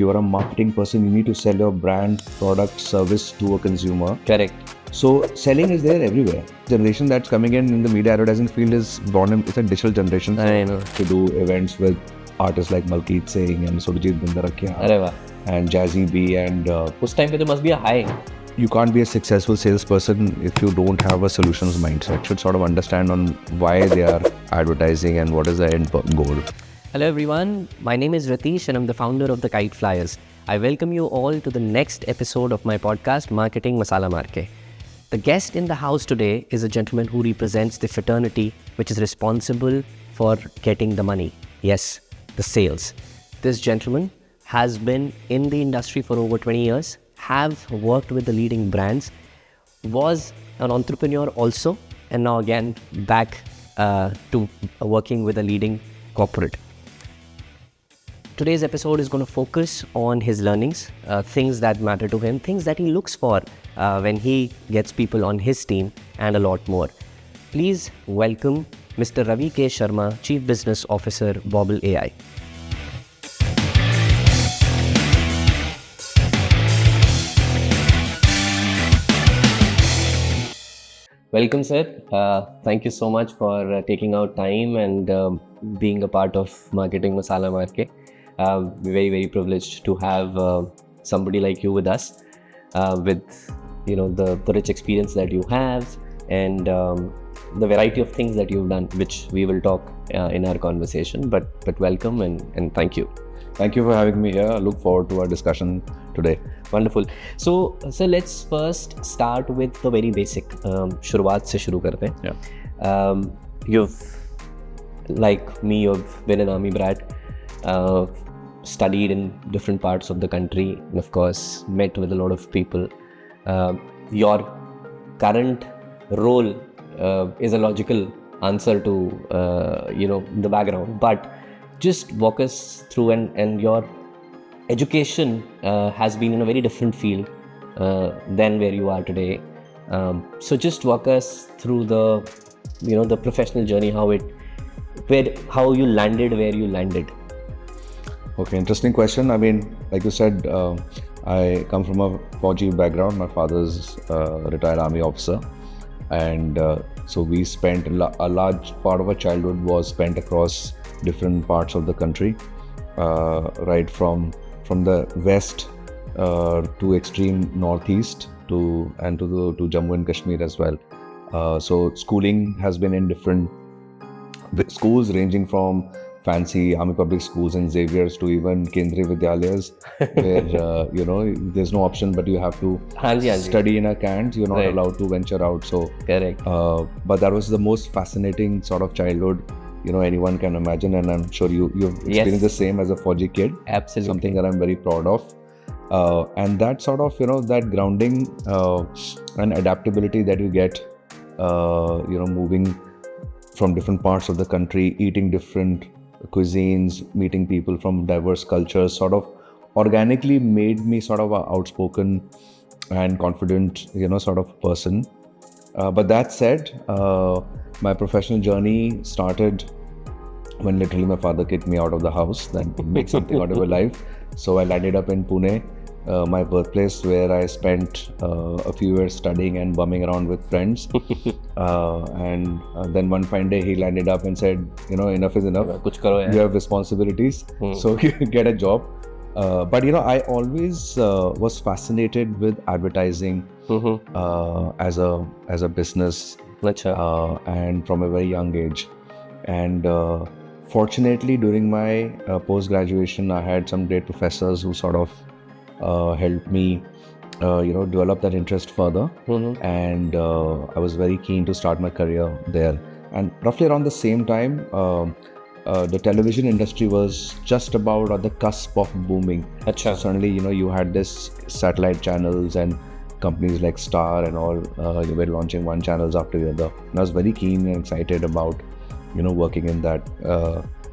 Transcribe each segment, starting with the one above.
you are a marketing person, you need to sell your brand, product, service to a consumer. Correct. So selling is there everywhere. Generation that's coming in the media advertising field is born in, it's a digital generation. So I know. To do events with artists like Malkeet Singh and Surjit Bindarakia Arey wah. and Jazzy B and Us time pe there must be a high. you can't be a successful salesperson if you don't have a solutions mindset. Should sort of understand on why they are advertising and what is the end goal. Hello everyone, my name is Ratish and I'm the founder of the Kite Flyers. I welcome you all to the next episode of my podcast, Marketing Masala Maar. The guest in the house today is a gentleman who represents the fraternity which is responsible for getting the money. Yes, the sales. This gentleman has been in the industry for over 20 years, have worked with the leading brands, was an entrepreneur also, and now again back to working with a leading corporate. Today's episode is going to focus on his learnings, things that matter to him, things that he looks for when he gets people on his team, and a lot more. Please welcome Mr. Ravi Shharma, Chief Business Officer, Bobble AI. Welcome, sir. Thank you so much for taking out time and being a part of Marketing Masala Maar. We're very, very privileged to have somebody like you with us, with the rich experience that you have and the variety of things that you've done, which we will talk in our conversation. But welcome and thank you. Thank you for having me here. I look forward to our discussion today. Wonderful. So let's first start with the very basic. शुरुआत से शुरू करते हैं. Yeah. You've, like me, you've been an army brat. Studied in different parts of the country, and of course met with a lot of people. Your current role is a logical answer to the background, but just walk us through, and your education has been in a very different field than where you are today. So just walk us through the professional journey, how you landed where you landed. Okay, interesting question. I mean, like you said, I come from a Fauji background. My father's a retired army officer, and so we spent a large part of our childhood was spent across different parts of the country, right from the west to extreme northeast to Jammu and Kashmir as well. So schooling has been in different schools ranging from fancy army public schools and Xavier's to even Kendriya Vidyalayas where there's no option but you have to study in a cant. You're not allowed to venture out. So correct. But that was the most fascinating sort of childhood anyone can imagine, and I'm sure you've experienced the same as a Fauji kid. Absolutely. Something that I'm very proud of. And that sort of that grounding and adaptability that you get moving from different parts of the country, eating different cuisines, meeting people from diverse cultures, sort of organically made me sort of an outspoken and confident sort of person. But that said, my professional journey started when literally my father kicked me out of the house, that make something out of your life. So I landed up in Pune, my birthplace, where I spent a few years studying and bumming around with friends. And then one fine day he landed up and said, enough is enough. You have responsibilities, so you get a job. But I always was fascinated with advertising as a business, and from a very young age. And fortunately, during my post-graduation, I had some great professors who sort of helped me develop that interest further. And I was very keen to start my career there. And roughly around the same time, the television industry was just about at the cusp of booming. So suddenly, you had this satellite channels and companies like Star and all were launching one channels after the other. And I was very keen and excited about working in that.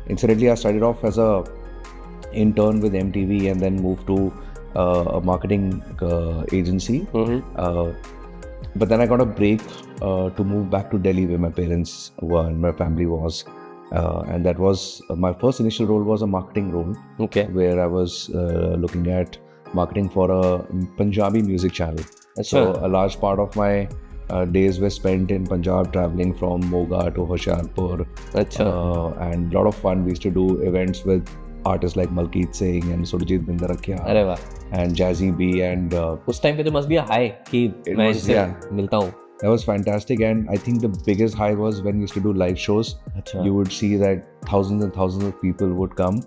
Incidentally, I started off as a intern with MTV and then moved to a marketing agency. But then I got a break to move back to Delhi where my parents were and my family was. And that was my first initial role was a marketing role, Okay. where I was looking at marketing for a Punjabi music channel. So a large part of my days were spent in Punjab, traveling from Moga to Hoshiarpur, and a lot of fun. We used to do events with artists like Malkeet Singh and Surjit Bindarakia अरे वाह, and Jazzy B, and उस time पे तो must be a high कि मैं was- इनसे yeah. मिलता हूँ. that was fantastic. And I think the biggest high was when we used to do live shows. अच्छा. You would see that thousands and thousands of people would come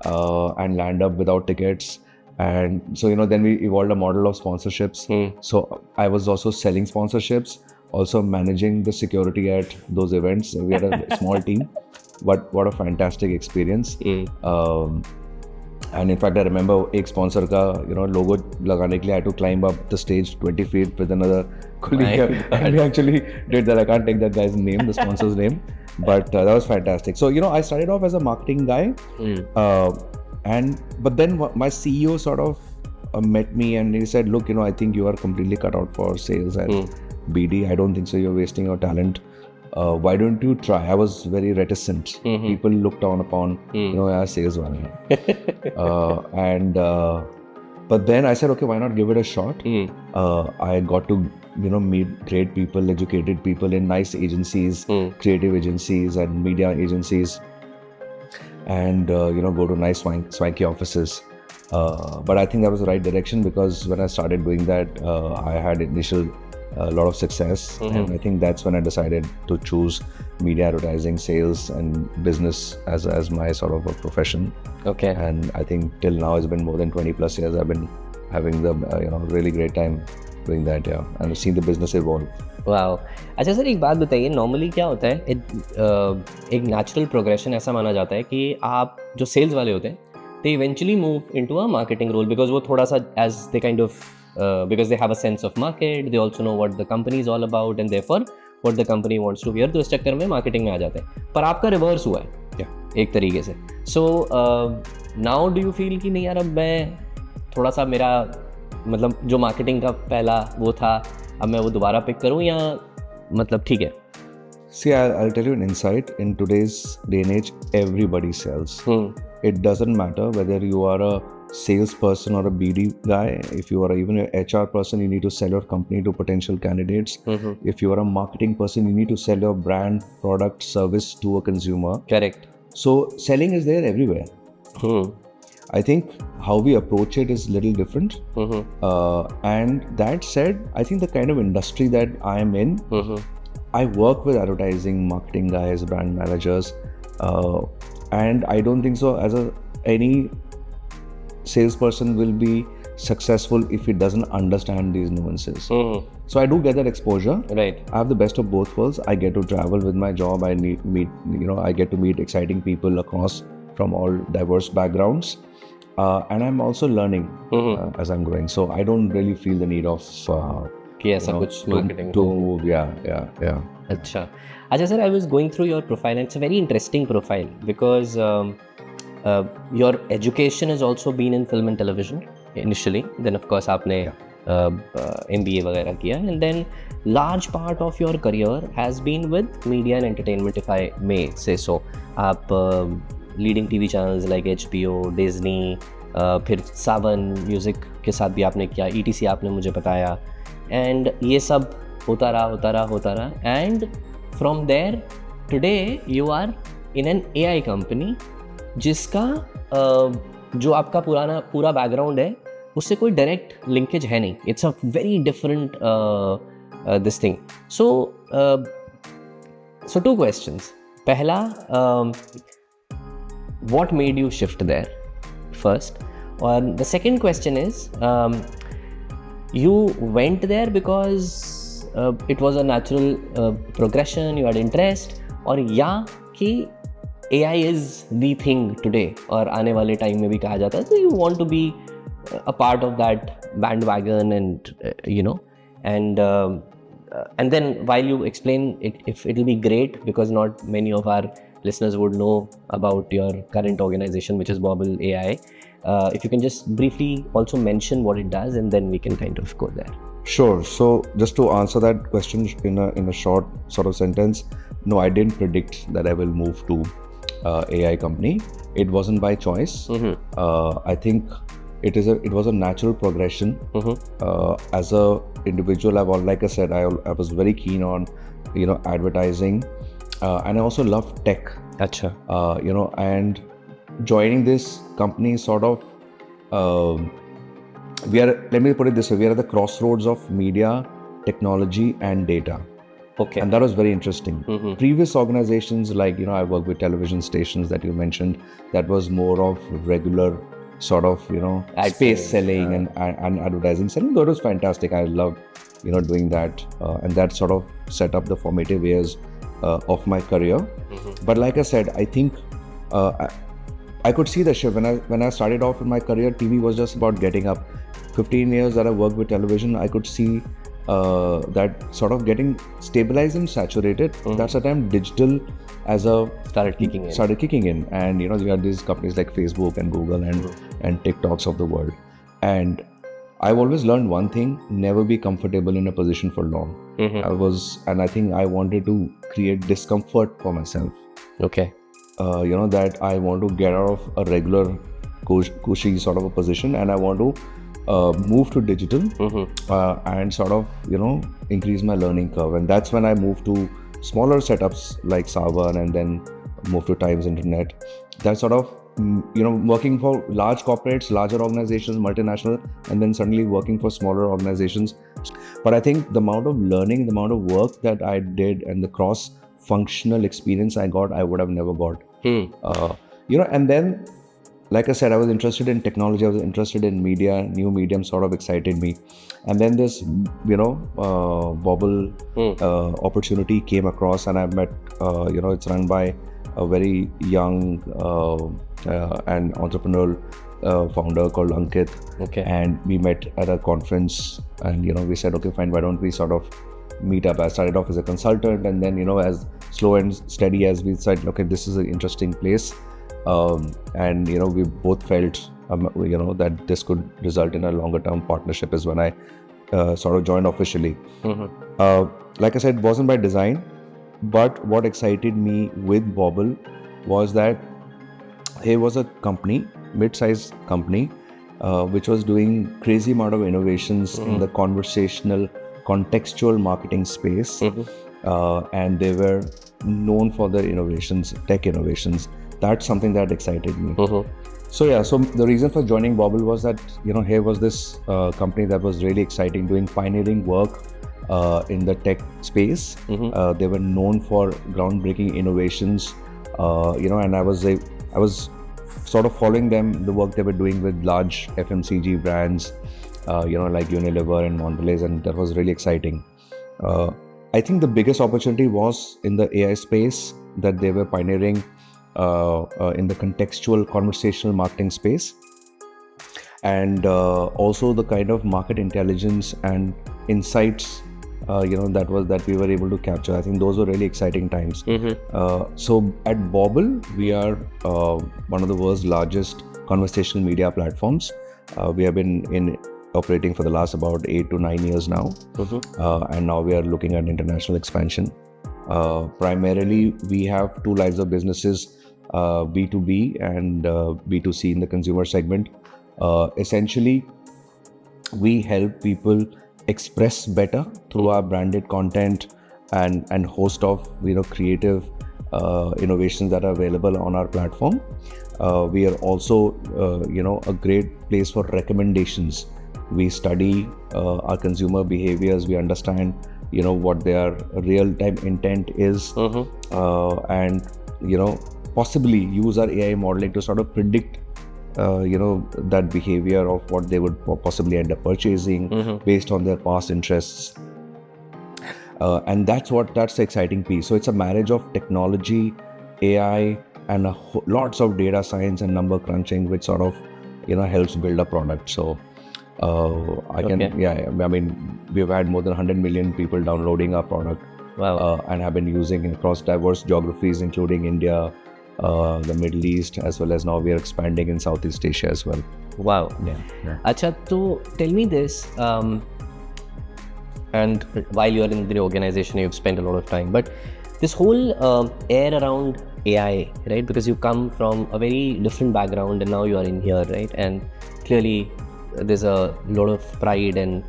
and land up without tickets. And so, then we evolved a model of sponsorships. So I was also selling sponsorships, also managing the security at those events. We had a small team, but what a fantastic experience. And in fact, I remember एक sponsor का logo लगाने के लिए I had to climb up the stage 20 feet with another colleague. And we actually did that. I can't take that guy's name, the sponsor's name, but that was fantastic. So I started off as a marketing guy, but then my CEO sort of met me and he said, look, I think you are completely cut out for sales and BD. I don't think so. You're wasting your talent. Why don't you try? I was very reticent. People looked down upon, sales one. But then I said, okay, why not give it a shot? I got to, meet great people, educated people in nice agencies, creative agencies and media agencies, and, go to nice swanky offices. But I think that was the right direction, because when I started doing that, I had a lot of success, and I think that's when I decided to choose media advertising, sales and business as my sort of a profession. Okay. And I think till now it's been more than 20 plus years I've been having the really great time doing that, and I've seen the business evolve. Wow. अच्छा sir, एक बात बताइए, normally क्या होता है, एक natural progression ऐसा माना जाता है कि आप जो सेल्स वाले होते हैं, they eventually move into a marketing role, because वो थोड़ा सा as they kind of because they have a sense of market, they also know what the company is all about and therefore what the company wants to hear, तो इस चक्कर में marketing में आ जाते हैं. पर आपका रिवर्स हुआ है एक तरीके से. So now do you feel कि नहीं यार, अब मैं थोड़ा सा मेरा मतलब जो मार्केटिंग का पहला वो था, अब मैं वो दोबारा पिक करूं, या मतलब ठीक है? See, I'll tell you an insight. In today's day and age, everybody sells. It doesn't matter whether you are a salesperson or a BD guy. If you are even an HR person, you need to sell your company to potential candidates. If you are a marketing person, you need to sell your brand, product, service to a consumer. Correct. So selling is there everywhere. I think how we approach it is a little different. And that said, I think the kind of industry that I am in, I work with advertising, marketing guys, brand managers, and I don't think so any salesperson will be successful if he doesn't understand these nuances. So I do get that exposure. Right. I have the best of both worlds. I get to travel with my job. I get to meet exciting people across from all diverse backgrounds. And I'm also learning as I'm growing. So I don't really feel the need of कि ऐसा कुछ marketing to move. Yeah. अच्छा sir, I was going through your profile and it's a very interesting profile, because your education has also been in film and television initially, then of course आपने MBA वगैरह किया, and then large part of your career has been with media and entertainment, if I may say so. आप leading TV channels like HBO, Disney, फिर सावन music के साथ भी आपने किया, ETC आपने मुझे बताया, and ये सब होता रहा, and from there today you are in an AI company जिसका जो आपका पूरा बैकग्राउंड है उससे कोई डायरेक्ट लिंकेज है नहीं. It's a very different this thing. So 2 questions. पहला, what made you shift there first? And the second question is, you went there because it was a natural progression, you had interest, or या कि AI is the thing today, और आने वाले time में भी कहा जाता है, so you want to be a part of that bandwagon, and and then while you explain it, if it will be great, because not many of our listeners would know about your current organization, which is Bobble AI. If you can just briefly also mention what it does, and then we can kind of go there. Sure. So just to answer that question in a short sort of sentence, no, I didn't predict that I will move to AI company. It wasn't by choice. I think it was a natural progression. As a individual, like I said, I was very keen on advertising, and I also love tech. Acha. And joining this company sort of, let me put it this way, we are at the crossroads of media, technology and data. Okay. And that was very interesting. Previous organizations, like, I worked with television stations that you mentioned, that was more of regular sort of, space selling and advertising selling. That was fantastic. I loved, doing that. And that sort of set up the formative years of my career. But like I said, I think I could see the shift. When I started off in my career, TV was just about getting up. 15 years that I worked with television, I could see that sort of getting stabilized and saturated. That's the time digital started kicking in. And you had these companies like Facebook and Google and TikToks of the world. And I've always learned one thing: never be comfortable in a position for long. I think I wanted to create discomfort for myself. Okay. That I want to get out of a regular cushy sort of a position, and I want to move to digital and sort of increase my learning curve. And that's when I moved to smaller setups like Savan, and then moved to Times Internet. That sort of working for large corporates, larger organizations, multinational, and then suddenly working for smaller organizations. But I think the amount of learning, the amount of work that I did, and the cross functional experience I got, I would have never got. And then, like I said, I was interested in technology, I was interested in media, new medium sort of excited me. And then this, Bobble opportunity came across, and I met, it's run by a very young and entrepreneurial founder called Ankit. Okay. And we met at a conference, and, we said, okay, fine, why don't we sort of meet up? I started off as a consultant, and then, as slow and steady as we said, okay, this is an interesting place. And we both felt that this could result in a longer term partnership, is when I sort of joined officially. Like I said, it wasn't by design, but what excited me with Bobble was that here was a company, mid-sized company, which was doing crazy amount of innovations in the conversational, contextual marketing space. And they were known for their innovations, tech innovations. That's something that excited me. So the reason for joining Bobble was that, here was this company that was really exciting, doing pioneering work in the tech space. They were known for groundbreaking innovations, and I was sort of following them, the work they were doing with large FMCG brands, like Unilever and Mondelez, and that was really exciting. I think the biggest opportunity was in the AI space that they were pioneering in the contextual conversational marketing space, and also the kind of market intelligence and insights that we were able to capture. I think those were really exciting times. So at Bobble, we are one of the world's largest conversational media platforms. We have been operating for the last about 8 to 9 years now, and now we are looking at international expansion. Primarily, we have two lines of businesses, B2B and B2C in the consumer segment. Essentially, we help people express better through our branded content and host of creative innovations that are available on our platform. We are also a great place for recommendations. We study our consumer behaviors. We understand what their real-time intent is, and possibly use our AI modeling to sort of predict that behavior of what they would possibly end up purchasing based on their past interests. And that's the exciting piece. So it's a marriage of technology, AI, and lots of data science and number crunching, which sort of helps build a product. So we've had more than 100 million people downloading our product. Wow. And have been using it across diverse geographies, including India, the Middle East, as well as now we are expanding in Southeast Asia as well. Wow. Yeah. Acha, so tell me this, and while you are in the organization, you've spent a lot of time, but this whole air around AI, right? Because you come from a very different background and now you are in here, right? And clearly there's a lot of pride and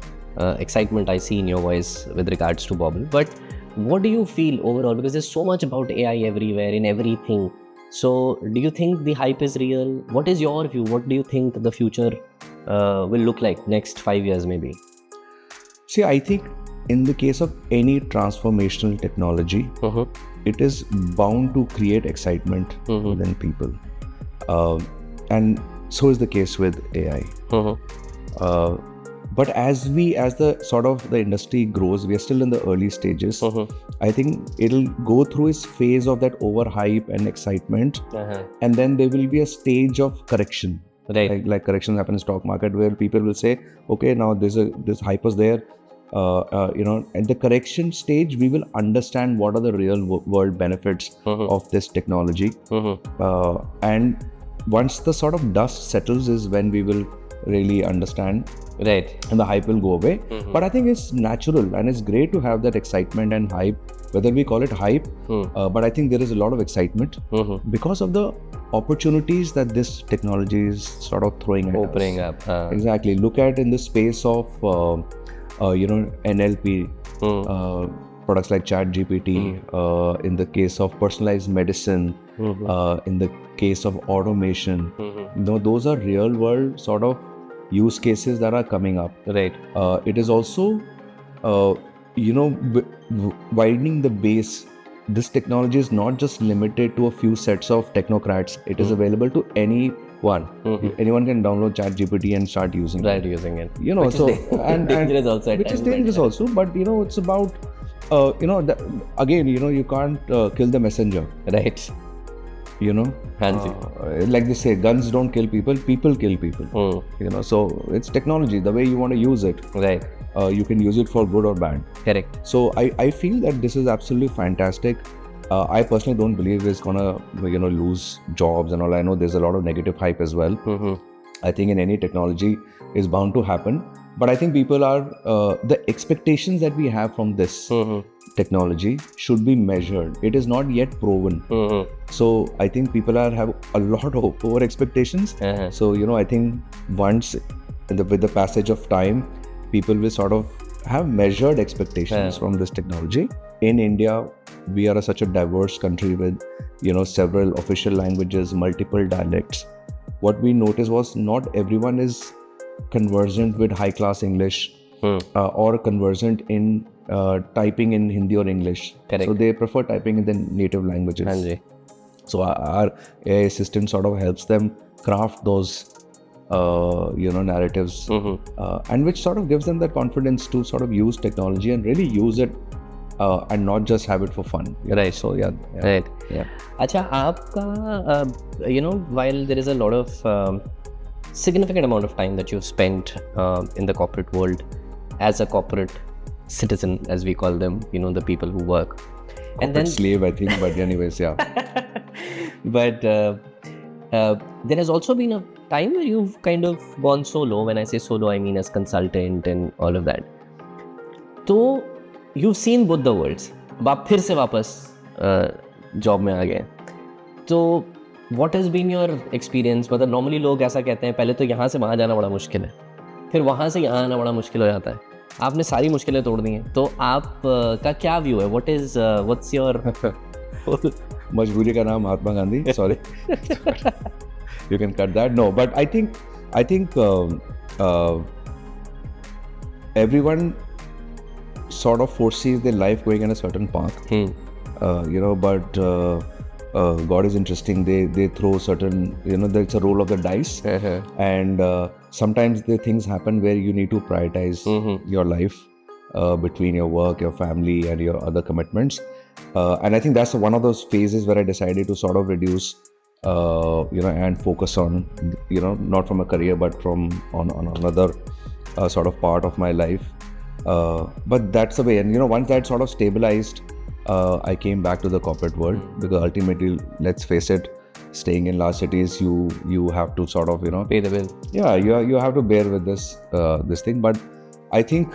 excitement I see in your voice with regards to Bobble. But what do you feel overall? Because there's so much about AI everywhere, in everything. So do you think the hype is real? What is your view? What do you think the future will look like next 5 years maybe? See, I think in the case of any transformational technology, it is bound to create excitement within people. And so is the case with AI. But as the sort of the industry grows, we are still in the early stages. I think it'll go through its phase of that overhype and excitement, and then there will be a stage of correction. Right. Like corrections happen in stock market, where people will say, okay, now this hype was there. At the correction stage, we will understand what are the real world benefits of this technology. And once the sort of dust settles is when we will really understand. Right. And the hype will go away. But I think it's natural and it's great to have that excitement and hype, whether we call it hype. But I think there is a lot of excitement because of the opportunities that this technology is sort of throwing at Opening us. up. Exactly. Look at in the space of NLP, products like ChatGPT, in the case of personalized medicine, in the case of automation. Those are real world sort of use cases that are coming up. Right. It is also widening the base. This technology is not just limited to a few sets of technocrats. It is available to anyone. Anyone can download ChatGPT and start using it. Using it. Which is dangerous also at which is times, dangerous also. But it's about again, you can't kill the messenger. Right. Like they say, guns don't kill people, people kill people. So it's technology, the way you want to use it. Right. You can use it for good or bad. Correct. So I feel that this is absolutely fantastic. I personally don't believe it's gonna lose jobs and all. I know there's a lot of negative hype as well. I think in any technology is bound to happen, but I think people are the expectations that we have from this technology should be measured. It is not yet proven. So I think people have a lot of over expectations. So I think once with the passage of time, people will sort of have measured expectations from this technology. In India, we are such a diverse country with several official languages, multiple dialects. What we noticed was not everyone is conversant with high class English or conversant in typing in Hindi or English. Correct. So they prefer typing in the native languages. So our AI system sort of helps them craft those narratives, and which sort of gives them the confidence to sort of use technology and really use it and not just have it for fun. Right. So yeah. Right. Yeah. Acha, aapka, while there is a lot of significant amount of time that you've spent in the corporate world as a corporate citizen, as we call them, the people who work. And then slave, I think, but anyways, yeah. But there has also been a time where you've kind of gone solo. When I say solo, I mean as consultant and all of that. So you've seen both the worlds. अब आप फिर से वापस job में आ गए. तो what has been your experience? मतलब normally लोग ऐसा कहते हैं, पहले तो यहाँ से वहाँ जाना बड़ा मुश्किल है, फिर वहाँ से यहाँ आना बड़ा मुश्किल हो जाता है. आपने सारी मुश्किलें तोड़ दी हैं. तो आप का क्या व्यू है? What's your मजबूरी का नाम Mahatma Gandhi. Sorry. You can cut that. No, but I think everyone sort of foresees their life going in a certain path. But God is interesting. They throw certain, there's a roll of the dice, and sometimes the things happen where you need to prioritize your life between your work, your family, and your other commitments. And I think that's one of those phases where I decided to sort of reduce, and focus on, not from a career, but on another sort of part of my life. But that's the way. And, once that sort of stabilized, I came back to the corporate world because ultimately, let's face it, staying in large cities, you have to sort of, pay the bill. Yeah, you have to bear with this thing. But I think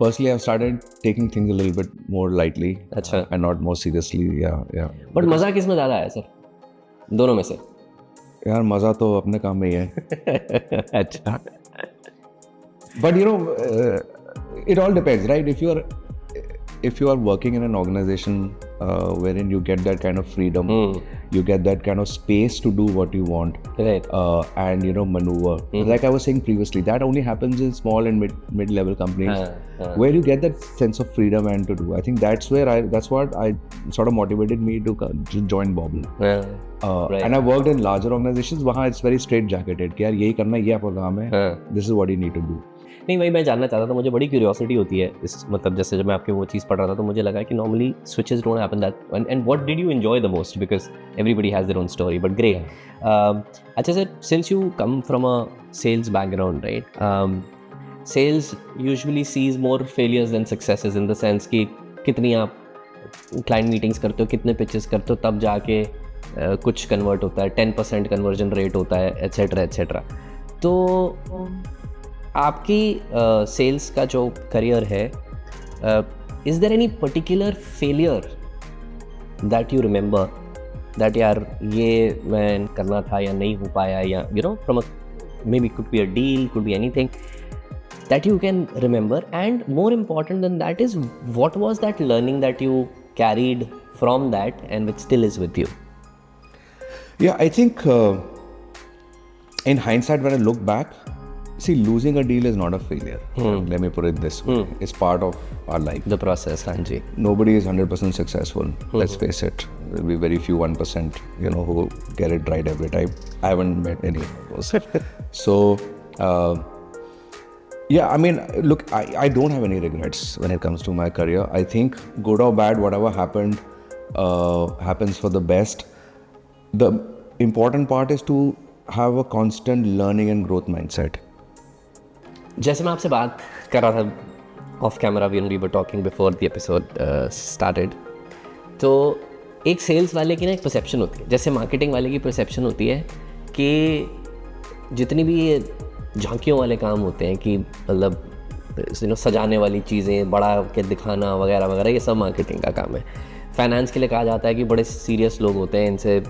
personally I've started taking things a little bit more lightly and not more seriously. Yeah. But मज़ा किस में ज़्यादा आया sir, दोनों में से? यार मज़ा तो अपने काम में ही है. अच्छा. But you know, it all depends, right? If you are working in an organization wherein you get that kind of freedom, you get that kind of space to do what you want, Right. And maneuver. Like I was saying previously, that only happens in small and mid-level companies, where you get that sense of freedom and to do. I think that's what I sort of motivated me to join Bobble. Right. And I worked in larger organizations. वहाँ it's very straight jacketed कि यार यही करना है, ये आपका काम है. This is what you need to do. नहीं, वही मैं जानना चाहता था, मुझे बड़ी क्यूरियोसिटी होती है इस, मतलब जैसे जब मैं आपकी वो चीज़ पढ़ रहा था तो मुझे लगा कि normally switches don't happen that, and what did you enjoy the most, because everybody has their own story, but great. अच्छा sir, since you come from a sales background, right, sales usually sees more failures than successes, in the sense कि कितनी आप client meetings करते हो, कितने pitches करते हो, तब जाके कुछ कन्वर्ट होता है, 10% कन्वर्जन रेट होता है, एट्सेट्रा एट्सेट्रा. तो आपकी सेल्स का जो करियर है, is there any particular failure that you remember, that यार ये मैं करना था या नहीं हो पाया, या you know from may be could be a deal, could be anything that you can remember, and more important than that is what was that learning that you carried from that and which still is with you? Yeah, I think in hindsight, when I look back, see, losing a deal is not a failure. Let me put it this way. It's part of our life. The process, Hanji. Nobody is 100% successful. Let's face it. There will be very few 1%, who get it right every time. I haven't met any of those. So, yeah, I mean, look, I don't have any regrets when it comes to my career. I think good or bad, whatever happened, happens for the best. The important part is to have a constant learning and growth mindset. जैसे मैं आपसे बात कर रहा था off camera, we were talking before the episode started, तो एक sales वाले की ना एक परसेप्शन होती है, जैसे मार्केटिंग वाले की परसेप्शन होती है कि जितनी भी ये झांकियों वाले काम होते हैं, कि मतलब सजाने वाली चीज़ें, बड़ा के दिखाना वगैरह वगैरह, ये सब मार्केटिंग का काम है. फाइनेंस के लिए कहा जाता है कि बड़े सीरियस लोग होते हैं, इनसे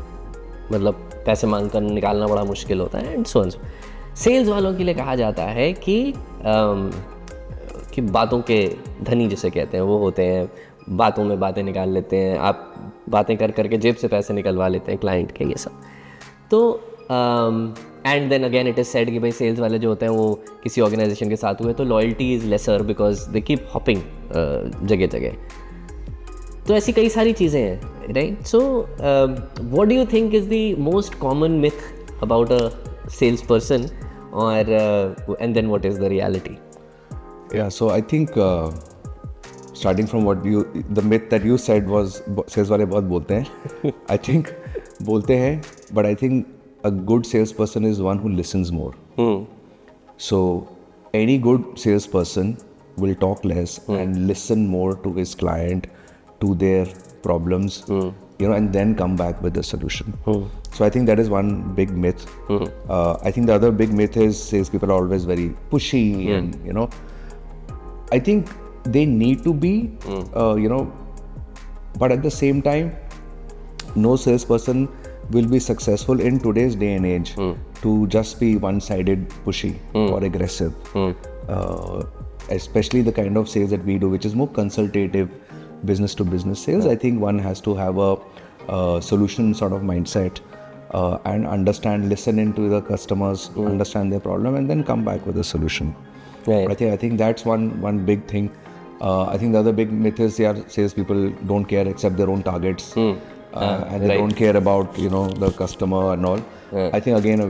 मतलब पैसे मांग कर निकालना बड़ा मुश्किल होता है, एंड सो. सेल्स वालों के लिए कहा जाता है कि बातों के धनी जिसे कहते हैं वो होते हैं, बातों में बातें निकाल लेते हैं, आप बातें कर करके जेब से पैसे निकलवा लेते हैं क्लाइंट के, ये सब. तो and then again it is said कि भाई सेल्स वाले जो होते हैं वो किसी ऑर्गेनाइजेशन के साथ हुए तो loyalty is lesser because they keep hopping जगह जगह. तो ऐसी कई सारी चीज़ें हैं, right. So what do you think is the most common myth about a sales person, और and then what is the reality? Yeah, so I think starting from the myth that you said was sales वाले बहुत बोलते हैं. I think बोलते हैं, but I think a good salesperson is one who listens more. So any good salesperson will talk less and listen more to his client, to their problems, and then come back with the solution. So I think that is one big myth. I think the other big myth is salespeople are always very pushy, and I think they need to be, but at the same time, no salesperson will be successful in today's day and age to just be one-sided, pushy or aggressive. Especially the kind of sales that we do, which is more consultative, business to business sales. I think one has to have a solution sort of mindset and listen into the customers, understand their problem, and then come back with a solution. Right. I think that's one big thing. I think the other big myth is salespeople don't care except their own targets, and they don't care about the customer and all. I think again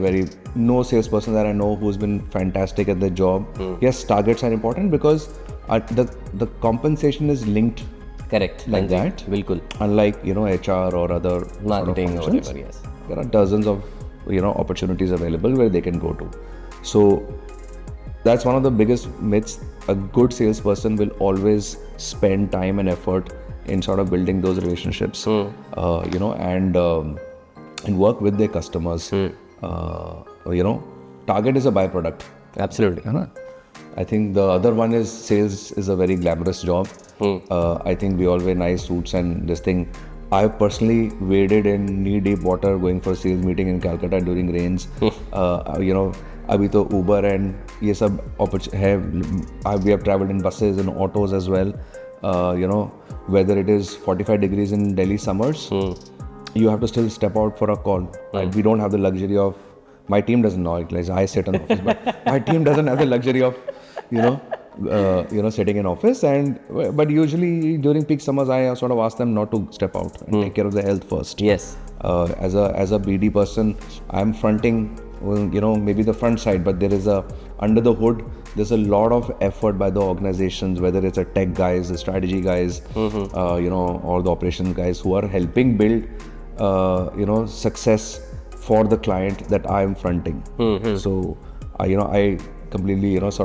no salesperson that I know who's been fantastic at their job. Yes, targets are important because the compensation is linked. Correct. Like that. Bilkul. Unlike HR or other marketing sort of functions, or whatever. Yes. There are dozens of opportunities available where they can go to. So that's one of the biggest myths. A good salesperson will always spend time and effort in sort of building those relationships, and work with their customers. Target is a byproduct. Absolutely. I think the other one is sales is a very glamorous job. I think we all wear nice suits and this thing. I've personally waded in knee-deep water going for a sales meeting in Calcutta during rains. You know, अभी तो Uber and ये सब है. We have traveled in buses and autos as well. You know, whether it is 45 degrees in Delhi summers, you have to still step out for a call. Right? We don't have the luxury of. My team doesn't know it. Like I sit in office, but my team doesn't have the luxury of, sitting in office. But usually during peak summers, I sort of ask them not to step out and take care of their health first. Yes. As a BD person, I'm fronting, maybe the front side, but there is under the hood, there's a lot of effort by the organizations, whether it's a tech guys, the strategy guys, or the operations guys who are helping build, success for the client that I am fronting. So, I completely, that's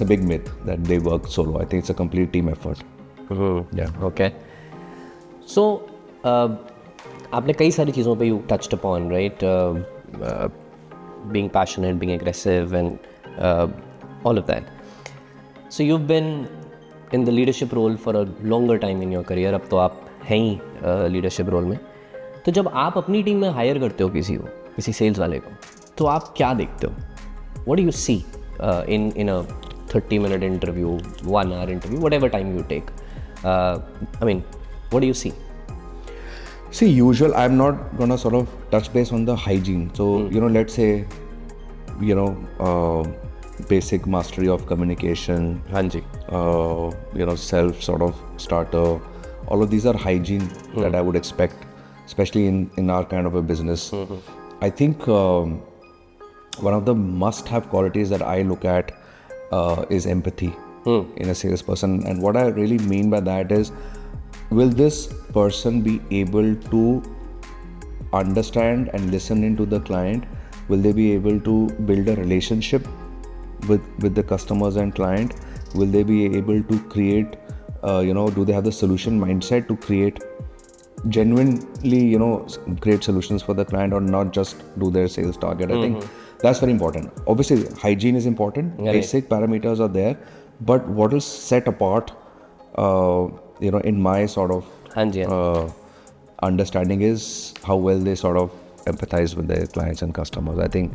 a big myth that they work solo. I think it's a complete team effort. Yeah. Okay. So, आपने कई सारी चीज़ों पे you touched upon, right? Being passionate, being aggressive, and all of that. So you've been in the leadership role for a longer time in your career. अब तो आप हैं ही leadership role में. तो जब आप अपनी टीम में हायर करते हो किसी सेल्स वाले को, तो आप क्या देखते हो? What do you see in a 30-minute interview, 1-hour interview, whatever time you take? What do you see? See, usual, I'm not going to sort of touch base on the hygiene. So, let's say, basic mastery of communication, self sort of starter, all of these are hygiene that I would expect, especially in our kind of a business. I think one of the must-have qualities that I look at is empathy in a salesperson. And what I really mean by that is, will this person be able to understand and listen into the client? Will they be able to build a relationship with the customers and client? Will they be able to create, do they have the solution mindset to create genuinely, great solutions for the client, or not just do their sales target? I think that's very important. Obviously, hygiene is important. Basic parameters are there. But what is set apart, in my sort of understanding is how well they sort of empathize with their clients and customers. I think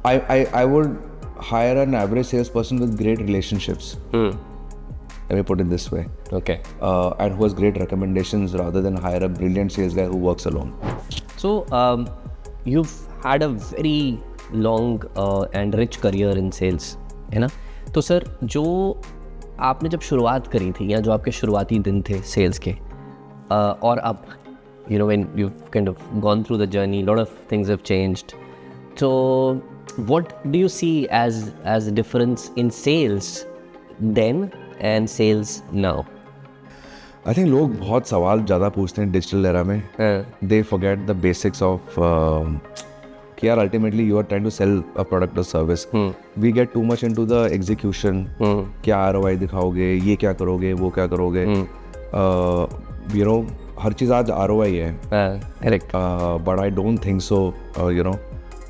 I would hire an average salesperson with great relationships. Let me put it this way. Okay. And who has great recommendations rather than hire a brilliant sales guy who works alone. So, you've had a very long and rich career in sales, है ना? तो sir, जो आपने जब शुरुआत करी थी या जो आपके शुरुआती दिन थे सेल्स के, और अब, when you've kind of gone through the journey, a lot of things have changed. So, what do you see as a difference in sales then and sales now? I think लोग बहुत सवाल ज़्यादा पूछते हैं digital era में. They forget the basics of कि यार ultimately you are trying to sell a product or service. We get too much into the execution. क्या ROI दिखाओगे, ये क्या करोगे, वो क्या करोगे. हर चीज़ आज ROI है. Correct. But I don't think so.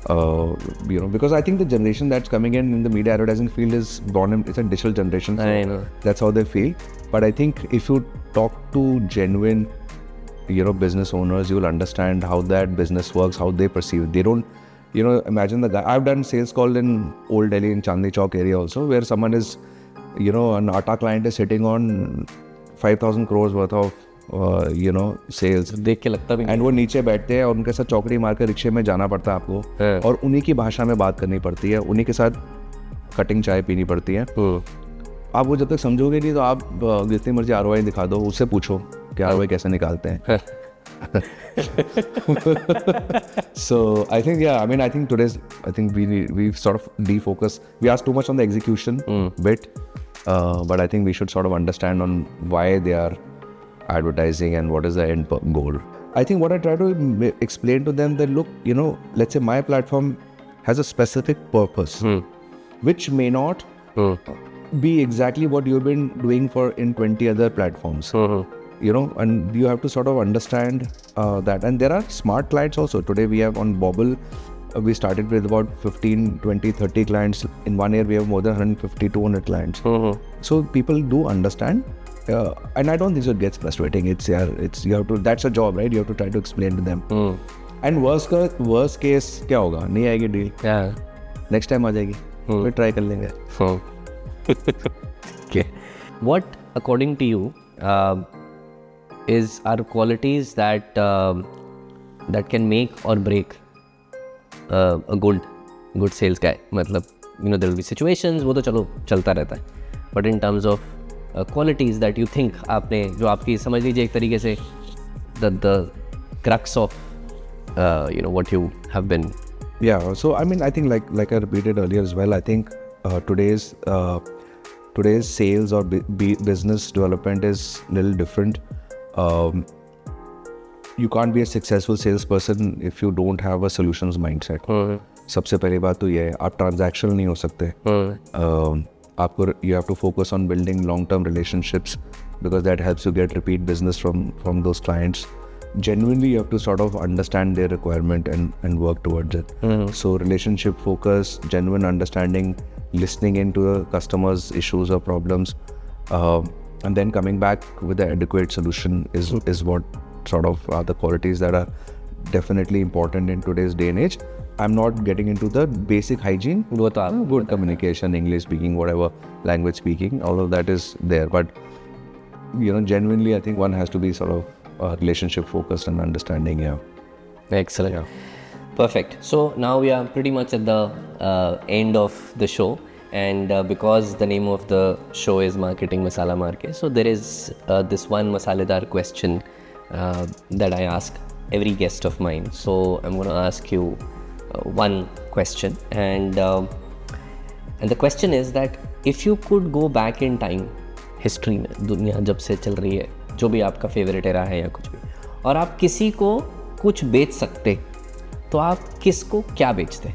Because I think the generation that's coming in the media advertising field is born in, it's a digital generation. So I know. That's how they feel. But I think if you talk to genuine, business owners, you will understand how that business works, how they perceive. They don't, imagine the guy. I've done sales call in Old Delhi in Chandni Chowk area also, where someone is, an ATA client is sitting on 5,000 crores worth of sales. देख के लगता भी नहीं. And वो नीचे बैठते हैं और उनके साथ चौकड़ी मार कर रिक्शे में जाना पड़ता है आपको, और उन्हीं की भाषा में बात करनी पड़ती है, उन्हीं के साथ कटिंग चाय पीनी पड़ती है. आप वो जब तक समझोगे नहीं तो आप जितनी मर्जी ROI दिखा दो, उससे पूछो कि ROI कैसे निकालते हैं. So I think I think we sort of defocus. We ask too much on the execution bit, but I think we should sort of understand on why they are advertising and what is the end goal. I think what I try to explain to them that, look, let's say my platform has a specific purpose, which may not be exactly what you've been doing in 20 other platforms. And you have to sort of understand that. And there are smart clients also. Today we have on Bobble we started with about 15, 20, 30 clients. In 1 year, we have more than 150, 200 clients. So people do understand. And I don't think so it gets frustrating. It's you have to, that's a job, right? You have to try to explain to them. And worst case क्या होगा? नहीं आएगी deal. Yeah. Next time आ जाएगी. फिर try कर लेंगे. Okay. What, according to you, are qualities that can make or break a good sales guy? मतलब, there will be situations, वो तो चलो चलता रहता है. But in terms of qualities that you think आपने, जो आपकी समझ लीजिए एक तरीके से the crux of what you have been. Yeah. So I mean, I think like I repeated earlier as well. I think today's sales or business development is a little different. You can't be a successful salesperson if you don't have a solutions mindset. सबसे पहली बात तो ये है, आप transactional नहीं हो सकते. आपको you have to focus on building long-term relationships because that helps you get repeat business from those clients. Genuinely, you have to sort of understand their requirement and work towards it. So relationship focus, genuine understanding, listening into the customer's issues or problems, and then coming back with the adequate solution is what sort of are the qualities that are definitely important in today's day and age. I'm not getting into the basic hygiene. Good communication, English speaking, whatever language speaking, all of that is there. But genuinely, I think one has to be sort of relationship focused and understanding. Yeah. Excellent. Yeah. Perfect. So now we are pretty much at the end of the show, and because the name of the show is Marketing Masala Maar, so there is this one masaledar question that I ask every guest of mine. So I'm going to ask you one question, and the question is that if you could go back in time, history में, दुनिया जब से चल रही है, जो भी आपका फेवरेट एरा है या कुछ भी, और आप किसी को कुछ बेच सकते, तो आप किसको क्या बेचते?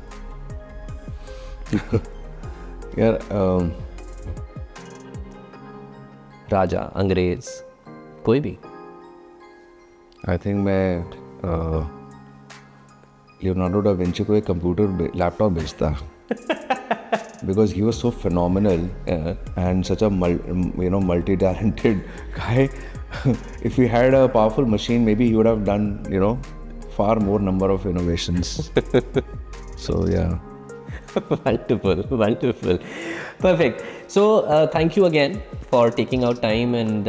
यार राजा, अंग्रेज, कोई भी. आई थिंक मैं लियोनार्डो डा विंची को एक लैपटॉप बेचता. Because he was so phenomenal and such a multi-talented guy. If he had a powerful machine, maybe he would have done far more number of innovations. So yeah. Wonderful. Perfect. So thank you again for taking out time and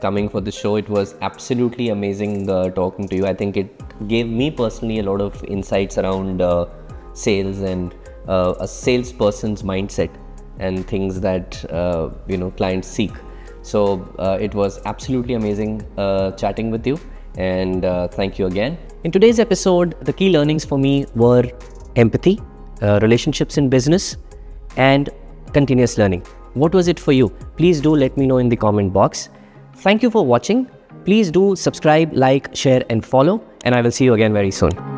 coming for the show. It was absolutely amazing talking to you. I think it gave me personally a lot of insights around sales and a salesperson's mindset and things that clients seek. So it was absolutely amazing chatting with you, and thank you again. In today's episode, the key learnings for me were empathy, relationships in business, and continuous learning. What was it for you? Please do let me know in the comment box. Thank you for watching. Please do subscribe, like, share, and follow, and I will see you again very soon.